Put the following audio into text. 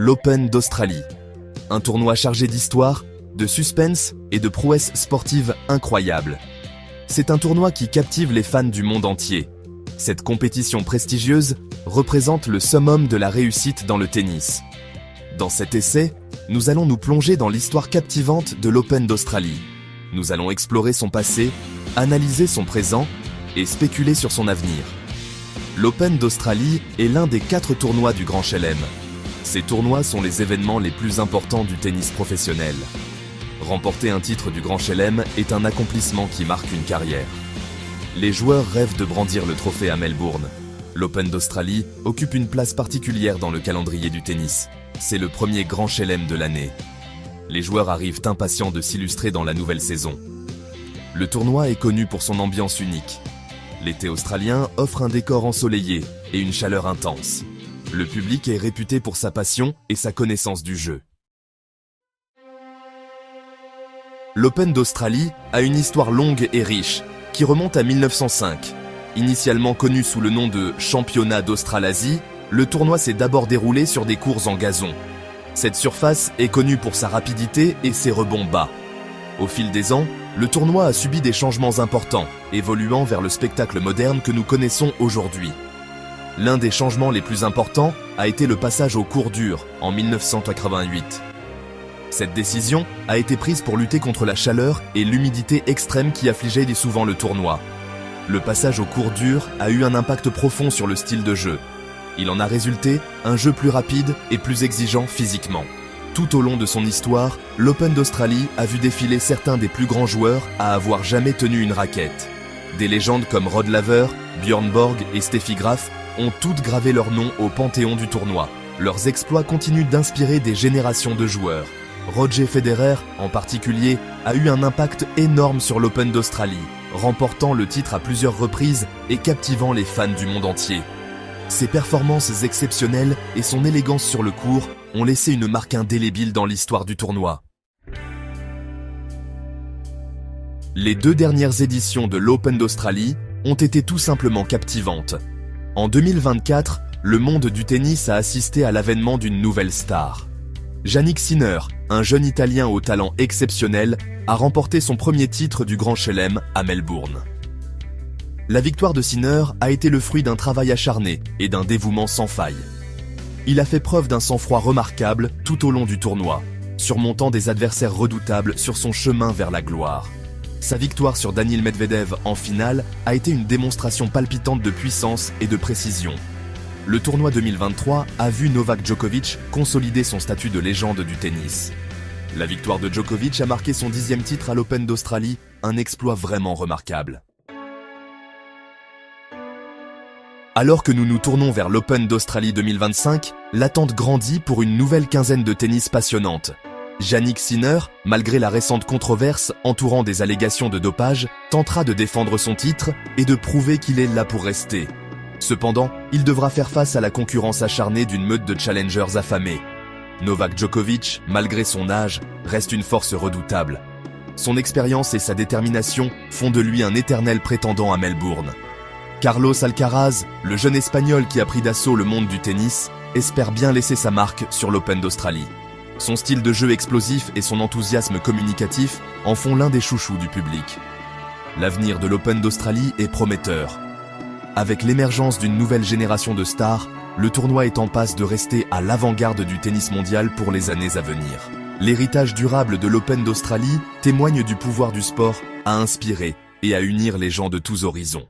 l'Open d'Australie. Un tournoi chargé d'histoire, de suspense et de prouesses sportives incroyables. C'est un tournoi qui captive les fans du monde entier. Cette compétition prestigieuse représente le summum de la réussite dans le tennis. Dans cet essai, nous allons nous plonger dans l'histoire captivante de l'Open d'Australie. Nous allons explorer son passé, analyser son présent et spéculer sur son avenir. L'Open d'Australie est l'un des 4 tournois du Grand Chelem. Ces tournois sont les événements les plus importants du tennis professionnel. Remporter un titre du Grand Chelem est un accomplissement qui marque une carrière. Les joueurs rêvent de brandir le trophée à Melbourne. L'Open d'Australie occupe une place particulière dans le calendrier du tennis. C'est le premier Grand Chelem de l'année. Les joueurs arrivent impatients de s'illustrer dans la nouvelle saison. Le tournoi est connu pour son ambiance unique. L'été australien offre un décor ensoleillé et une chaleur intense. Le public est réputé pour sa passion et sa connaissance du jeu. L'Open d'Australie a une histoire longue et riche, qui remonte à 1905. Initialement connu sous le nom de Championnat d'Australasie, le tournoi s'est d'abord déroulé sur des courts en gazon. Cette surface est connue pour sa rapidité et ses rebonds bas. Au fil des ans, le tournoi a subi des changements importants, évoluant vers le spectacle moderne que nous connaissons aujourd'hui. L'un des changements les plus importants a été le passage au court dur en 1988. Cette décision a été prise pour lutter contre la chaleur et l'humidité extrême qui affligeaient souvent le tournoi. Le passage au court dur a eu un impact profond sur le style de jeu. Il en a résulté un jeu plus rapide et plus exigeant physiquement. Tout au long de son histoire, l'Open d'Australie a vu défiler certains des plus grands joueurs à avoir jamais tenu une raquette. Des légendes comme Rod Laver, Björn Borg et Steffi Graf ont toutes gravé leur nom au panthéon du tournoi. Leurs exploits continuent d'inspirer des générations de joueurs. Roger Federer, en particulier, a eu un impact énorme sur l'Open d'Australie, remportant le titre à plusieurs reprises et captivant les fans du monde entier. Ses performances exceptionnelles et son élégance sur le court ont laissé une marque indélébile dans l'histoire du tournoi. Les 2 dernières éditions de l'Open d'Australie ont été tout simplement captivantes. En 2024, le monde du tennis a assisté à l'avènement d'une nouvelle star. Jannik Sinner, un jeune Italien au talent exceptionnel, a remporté son premier titre du Grand Chelem à Melbourne. La victoire de Sinner a été le fruit d'un travail acharné et d'un dévouement sans faille. Il a fait preuve d'un sang-froid remarquable tout au long du tournoi, surmontant des adversaires redoutables sur son chemin vers la gloire. Sa victoire sur Daniil Medvedev en finale a été une démonstration palpitante de puissance et de précision. Le tournoi 2023 a vu Novak Djokovic consolider son statut de légende du tennis. La victoire de Djokovic a marqué son 10e titre à l'Open d'Australie, un exploit vraiment remarquable. Alors que nous nous tournons vers l'Open d'Australie 2025, l'attente grandit pour une nouvelle quinzaine de tennis passionnante. Jannik Sinner, malgré la récente controverse entourant des allégations de dopage, tentera de défendre son titre et de prouver qu'il est là pour rester. Cependant, il devra faire face à la concurrence acharnée d'une meute de challengers affamés. Novak Djokovic, malgré son âge, reste une force redoutable. Son expérience et sa détermination font de lui un éternel prétendant à Melbourne. Carlos Alcaraz, le jeune Espagnol qui a pris d'assaut le monde du tennis, espère bien laisser sa marque sur l'Open d'Australie. Son style de jeu explosif et son enthousiasme communicatif en font l'un des chouchous du public. L'avenir de l'Open d'Australie est prometteur. Avec l'émergence d'une nouvelle génération de stars, le tournoi est en passe de rester à l'avant-garde du tennis mondial pour les années à venir. L'héritage durable de l'Open d'Australie témoigne du pouvoir du sport à inspirer et à unir les gens de tous horizons.